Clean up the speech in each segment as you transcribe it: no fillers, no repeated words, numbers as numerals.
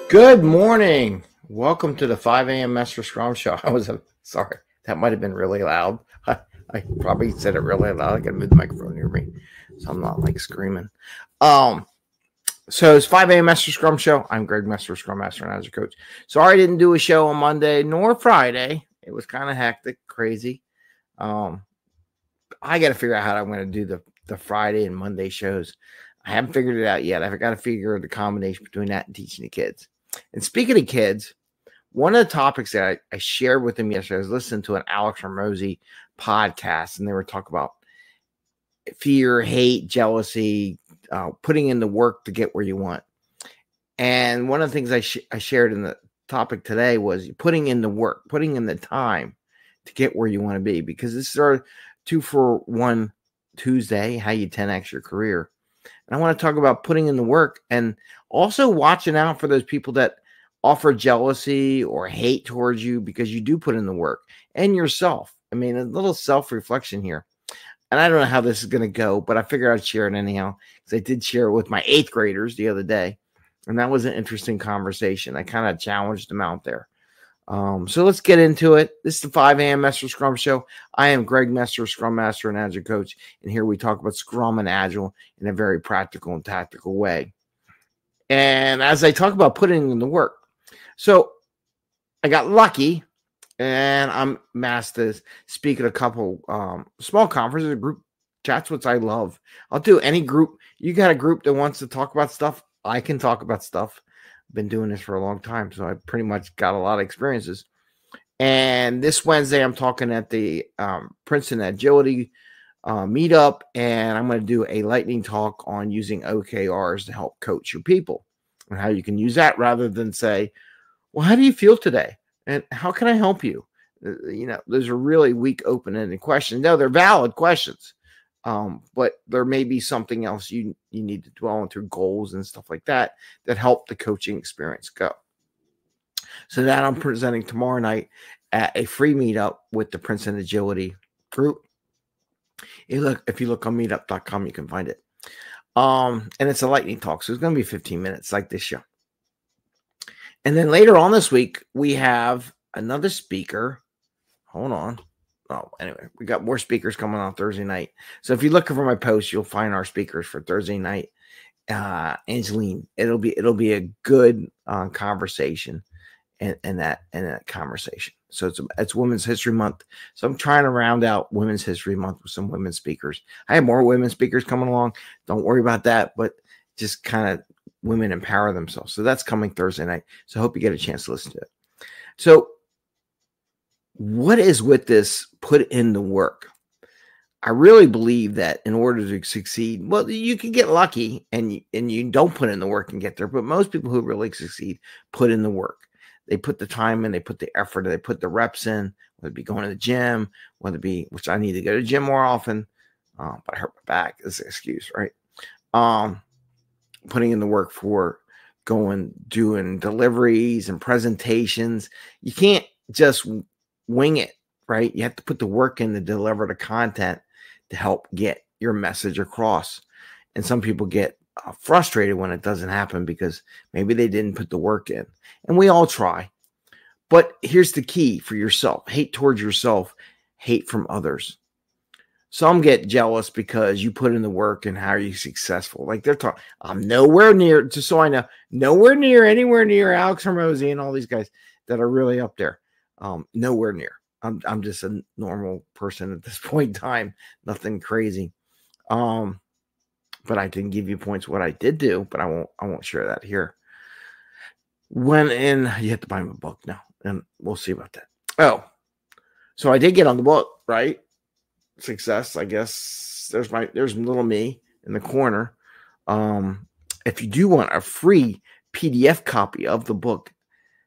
Good morning. Welcome to the 5 a.m. Mester Scrum Show. Sorry, that might have been really loud. I probably said it really loud. I got to move the microphone near me, so I'm not like screaming. So it's 5 a.m. Mester Scrum Show. I'm Greg Mester, Scrum Master and Agile Coach. Sorry I didn't do a show on Monday nor Friday. It was kind of hectic, crazy. I got to figure out how I'm going to do the Friday and Monday shows. I haven't figured it out yet. I've got to figure the combination between that and teaching the kids. And speaking of kids, one of the topics that I shared with them yesterday, I was listening to an Alex Hormozi podcast, and they were talking about fear, hate, jealousy, putting in the work to get where you want. And one of the things I shared in the topic today was putting in the work, putting in the time to get where you want to be, because this is our 2-for-1 Tuesday, how you 10x your career. And I want to talk about putting in the work and also watching out for those people that offer jealousy or hate towards you because you do put in the work, and yourself. I mean, a little self-reflection here. And I don't know how this is going to go, but I figured I'd share it anyhow, because I did share it with my 8th graders the other day. And that was an interesting conversation. I kind of challenged them out there. So let's get into it. This is the 5 a.m. Mester Scrum Show. I am Greg Mester, Scrum Master and Agile Coach. And here we talk about Scrum and Agile in a very practical and tactical way. And as I talk about putting in the work, so I got lucky, and I'm asked to speak at a couple small conferences, group chats, which I love. I'll do any group. You got a group that wants to talk about stuff, I can talk about stuff. I've been doing this for a long time, so I pretty much got a lot of experiences. And this Wednesday, I'm talking at the Princeton Agility meetup, and I'm going to do a lightning talk on using OKRs to help coach your people and how you can use that rather than say, well, how do you feel today? And how can I help you? Those are really weak, open-ended questions. No, they're valid questions. But there may be something else you need to dwell into, goals and stuff like that help the coaching experience go. So that I'm presenting tomorrow night at a free meetup with the Princeton Agility group. If you look on meetup.com, you can find it. And it's a lightning talk, so it's going to be 15 minutes like this show. And then later on this week, we have another speaker. Hold on. Oh, anyway, we got more speakers coming on Thursday night. So if you look for my post, you'll find our speakers for Thursday night. Angeline, it'll be a good conversation in that conversation. So it's Women's History Month. So I'm trying to round out Women's History Month with some women speakers. I have more women speakers coming along. Don't worry about that, but just kind of women empower themselves. So that's coming Thursday night. So I hope you get a chance to listen to it. So what is with this put in the work? I really believe that in order to succeed, well, you can get lucky and you don't put in the work and get there. But most people who really succeed put in the work. They put the time in, they put the effort, they put the reps in, whether it be going to the gym, whether it be, which I need to go to the gym more often, but I hurt my back. That's an excuse, right? Putting in the work for doing deliveries and presentations. You can't just wing it, right? You have to put the work in to deliver the content to help get your message across. And some people get frustrated when it doesn't happen because maybe they didn't put the work in. And we all try. But here's the key for yourself. Hate towards yourself, hate from others. Some get jealous because you put in the work and how are you successful? Like they're talking, I'm nowhere near, just so I know, anywhere near Alex Hormozi and all these guys that are really up there. Nowhere near. I'm just a normal person at this point in time. Nothing crazy. But I can give you points what I did do, but I won't share that here. You have to buy my book now, and we'll see about that. Oh, so I did get on the book, right? Success, I guess. There's little me in the corner. If you do want a free PDF copy of the book,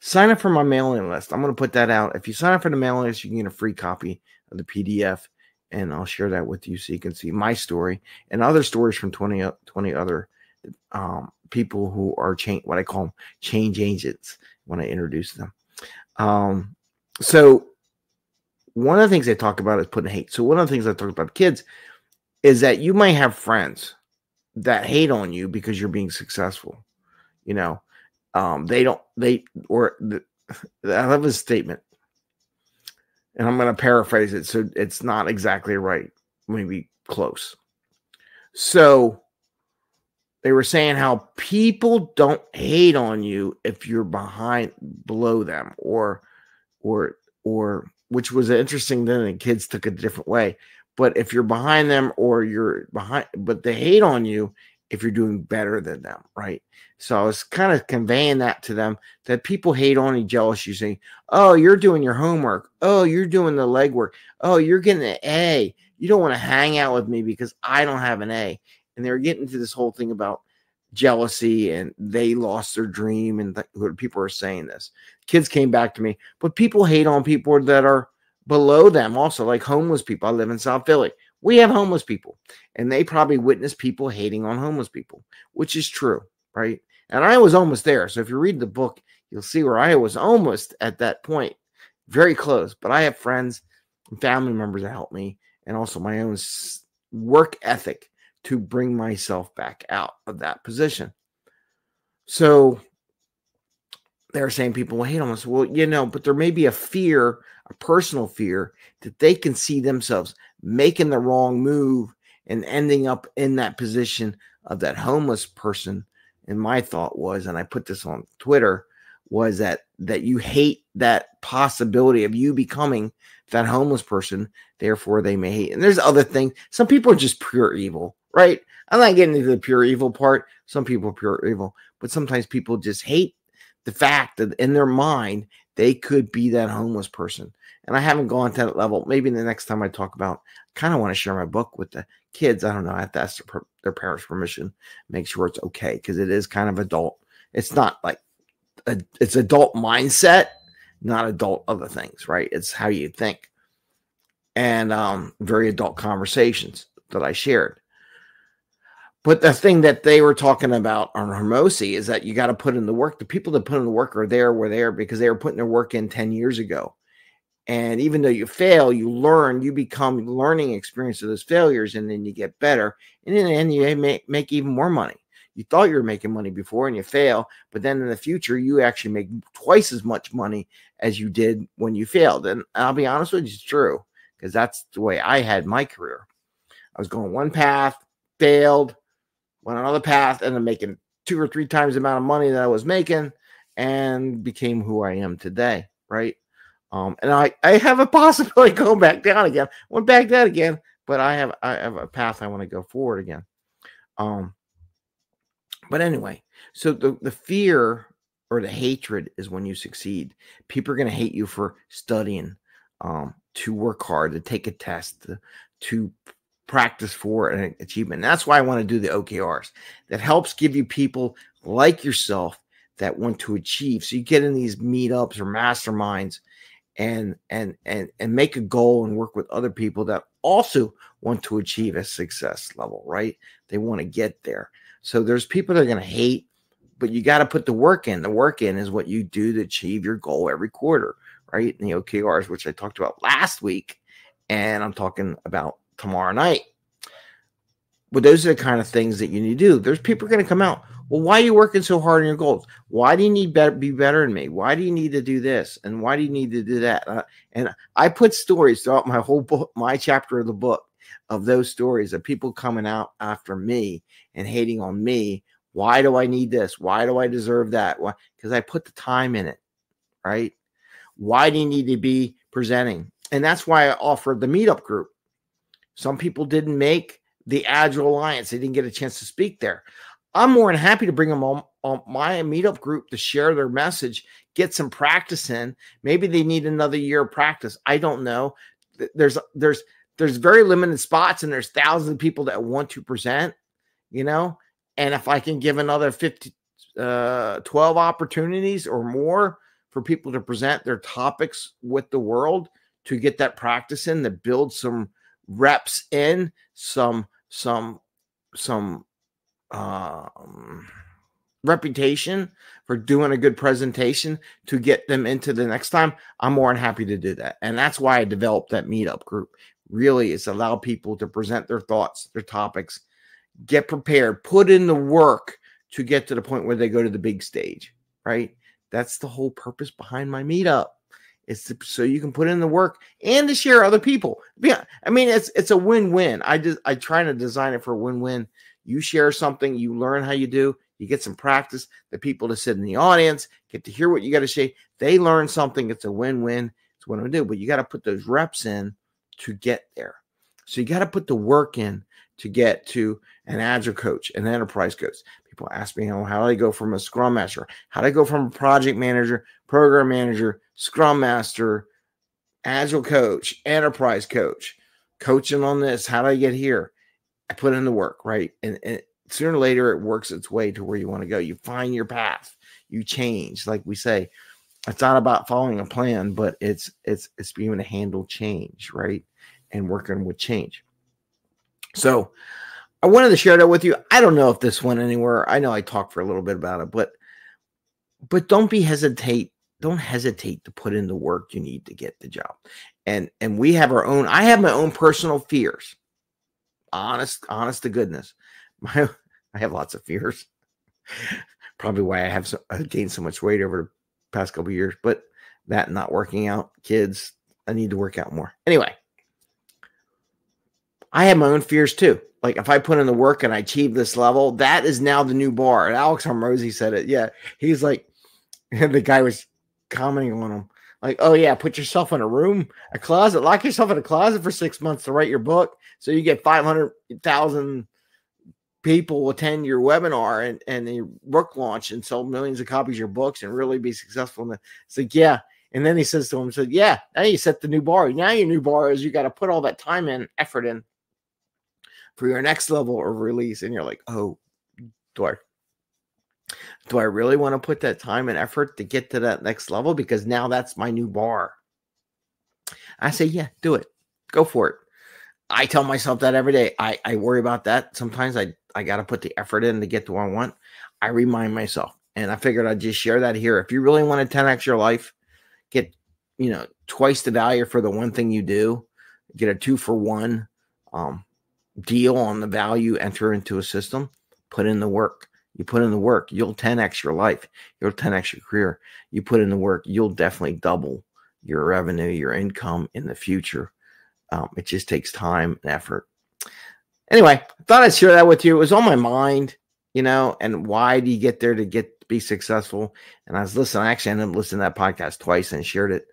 sign up for my mailing list. I'm going to put that out. If you sign up for the mailing list, you can get a free copy of the PDF, and I'll share that with you so you can see my story and other stories from 20 other people who are what I call them change agents when I introduce them. So one of the things I talk about is putting hate. So one of the things I talk about kids is that you might have friends that hate on you because you're being successful. I love his statement, and I'm going to paraphrase it so it's not exactly right, maybe close. So they were saying how people don't hate on you if you're below them, or which was interesting. Then the kids took it a different way. But if you're behind them, or you're behind, but they hate on you if you're doing better than them, right? So I was kind of conveying that to them, that people hate on you, jealous you, saying, oh, you're doing your homework. Oh, you're doing the legwork. Oh, you're getting an A. You don't want to hang out with me because I don't have an A. And they were getting into this whole thing about jealousy, and they lost their dream, and people are saying this. Kids came back to me, but people hate on people that are below them also, like homeless people. I live in South Philly. We have homeless people, and they probably witness people hating on homeless people, which is true, right? And I was almost there. So if you read the book, you'll see where I was almost at that point, very close. But I have friends and family members that help me, and also my own work ethic to bring myself back out of that position. So they're saying people will hate on us. Well, but there may be a fear, a personal fear, that they can see themselves making the wrong move and ending up in that position of that homeless person. And my thought was, and I put this on Twitter, was that you hate that possibility of you becoming that homeless person. Therefore, they may hate. And there's other things. Some people are just pure evil, right? I'm not getting into the pure evil part. Some people are pure evil, but sometimes people just hate the fact that in their mind, they could be that homeless person. And I haven't gone to that level. Maybe the next time I talk about, I kind of want to share my book with the kids. I don't know. I have to ask their parents' permission, make sure it's okay, because it is kind of adult. It's not like it's adult mindset, not adult other things, right? It's how you think. And very adult conversations that I shared. But the thing that they were talking about on Hormozi is that you got to put in the work. The people that put in the work were there because they were putting their work in 10 years ago. And even though you fail, you learn, you become learning experience of those failures, and then you get better. And in the end, you make even more money. You thought you were making money before and you fail, but then in the future, you actually make twice as much money as you did when you failed. And I'll be honest with you, it's true, because that's the way I had my career. I was going one path, failed, went another path, and then making 2 or 3 times the amount of money that I was making, and became who I am today, right? And I have a possibility of going back down again. Went back down again, but I have a path I want to go forward again. But anyway, so the fear or the hatred is when you succeed. People are going to hate you for studying, to work hard, to take a test, to practice for an achievement. And that's why I want to do the OKRs. That helps give you people like yourself that want to achieve. So you get in these meetups or masterminds and make a goal and work with other people that also want to achieve a success level, right? They want to get there. So there's people that are going to hate, but you got to put the work in. The work in is what you do to achieve your goal every quarter, right? And the OKRs, which I talked about last week, and I'm talking about tomorrow night. But those are the kind of things that you need to do. There's people going to come out. Well, why are you working so hard on your goals? Why do you need to be better than me? Why do you need to do this? And why do you need to do that? And I put stories throughout my whole book, my chapter of the book, of those stories of people coming out after me and hating on me. Why do I need this? Why do I deserve that? Why? Because I put the time in it, right? Why do you need to be presenting? And that's why I offered the meetup group. Some people didn't make the Agile Alliance. They didn't get a chance to speak there. I'm more than happy to bring them on my meetup group to share their message, get some practice in. Maybe they need another year of practice. I don't know. There's very limited spots, and there's thousands of people that want to present, and if I can give another 12 opportunities or more for people to present their topics with the world, to get that practice in, to build some reps in, some reputation for doing a good presentation, to get them into the next time, I'm more than happy to do that. And that's why I developed that meetup group. Really, is allow people to present their thoughts, their topics, get prepared, put in the work to get to the point where they go to the big stage, right? That's the whole purpose behind my meetup. So you can put in the work and to share other people. Yeah, I mean, it's a win-win. I try to design it for a win-win. You share something, you learn how you do, you get some practice. The people that sit in the audience get to hear what you got to say. They learn something. It's a win-win. It's what I do. But you got to put those reps in to get there. So you got to put the work in to get to an agile coach, an enterprise coach. People ask me, how do I go from a Scrum Master? How do I go from a project manager, program manager, Scrum Master, agile coach, enterprise coach, coaching on this? How do I get here? I put in the work, right? And sooner or later, it works its way to where you want to go. You find your path. You change. Like we say, it's not about following a plan, but it's being able to handle change, right? And working with change. So I wanted to share that with you. I don't know if this went anywhere. I know I talked for a little bit about it, but don't hesitate to put in the work you need to get the job. And we have our own, I have my own personal fears. Honest to goodness. I have lots of fears. Probably why I gained so much weight over the past couple of years, but that not working out, kids, I need to work out more. Anyway, I have my own fears too. Like if I put in the work and I achieve this level, that is now the new bar. And Alex Hormozi said it. Yeah. He's like, the guy was commenting on him. Like, oh yeah, put yourself in a closet, lock yourself in a closet for 6 months to write your book. So you get 500,000 people attend your webinar and your book launch and sell millions of copies of your books and really be successful. And it's like, yeah. And then he says to him, yeah, now you set the new bar. Now your new bar is you got to put all that time and effort in for your next level of release. And you're like, oh, do I really want to put that time and effort to get to that next level? Because now that's my new bar. I say, yeah, do it. Go for it. I tell myself that every day. I worry about that. Sometimes I got to put the effort in to get to what I want. I remind myself. And I figured I'd just share that here. If you really want to 10x your life, get, twice the value for the one thing you do, get a 2-for-1 deal on the value, enter into a system, put in the work. You put in the work, you'll 10x your life. You'll 10x your career. You put in the work, you'll definitely double your revenue, your income in the future. It just takes time and effort. Anyway, I thought I'd share that with you. It was on my mind, and why do you get there to be successful? And I was listening. I actually ended up listening to that podcast twice and shared it.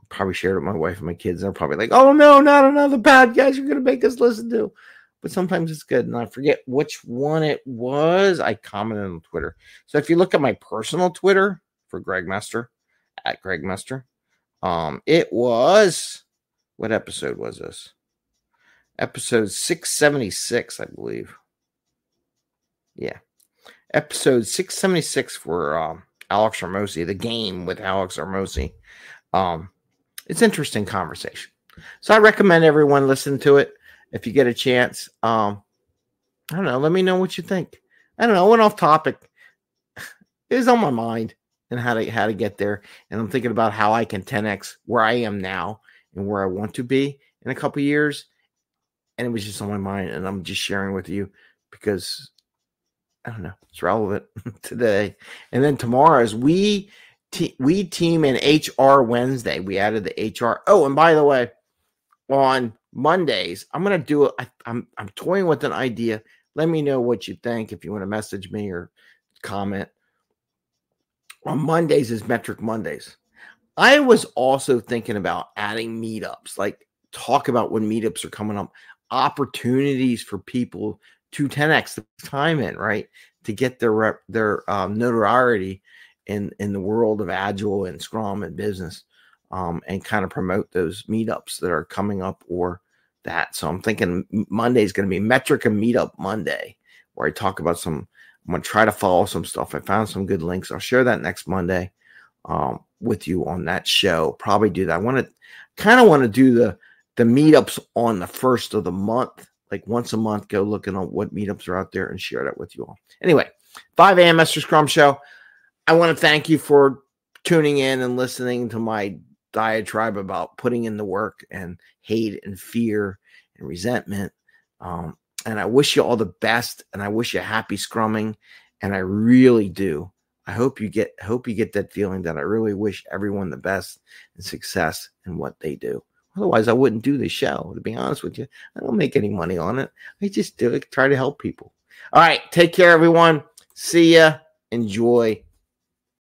Probably shared it with my wife and my kids. They're probably like, oh no, not another podcast you're going to make us listen to. But sometimes it's good. And I forget which one it was. I commented on Twitter. So if you look at my personal Twitter for Greg Mester, at Greg Mester, it was, what episode was this? Episode 676, I believe. Yeah. Episode 676 for Alex Hormozi, the game with Alex Hormozi. It's interesting conversation. So I recommend everyone listen to it if you get a chance. I don't know. Let me know what you think. I don't know. I went off topic. It was on my mind and how to get there. And I'm thinking about how I can 10x where I am now and where I want to be in a couple of years. And it was just on my mind. And I'm just sharing with you because, I don't know, it's relevant today. And then tomorrow is we team in HR Wednesday. We added the HR. Oh, and by the way, on Mondays, I'm going to do it. I'm toying with an idea. Let me know what you think if you want to message me or comment. On Mondays is Metric Mondays. I was also thinking about adding meetups, like talk about when meetups are coming up, opportunities for people to 10x the time in, right? To get their notoriety in the world of Agile and Scrum and business, and kind of promote those meetups that are coming up or that. So I'm thinking Monday is going to be Metric and Meetup Monday, where I talk about I'm going to try to follow some stuff. I found some good links. I'll share that next Monday with you on that show. Probably do that. I kind of want to do the meetups on the first of the month, like once a month, go looking at what meetups are out there and share that with you all. Anyway, 5 a.m. Mester Scrum Show. I want to thank you for tuning in and listening to my diatribe about putting in the work and hate and fear and resentment. And I wish you all the best, and I wish you happy scrumming. And I really do. I hope you get that feeling that I really wish everyone the best and success in what they do. Otherwise, I wouldn't do this show. To be honest with you, I don't make any money on it. I just do it, try to help people. All right, take care, everyone. See ya. Enjoy.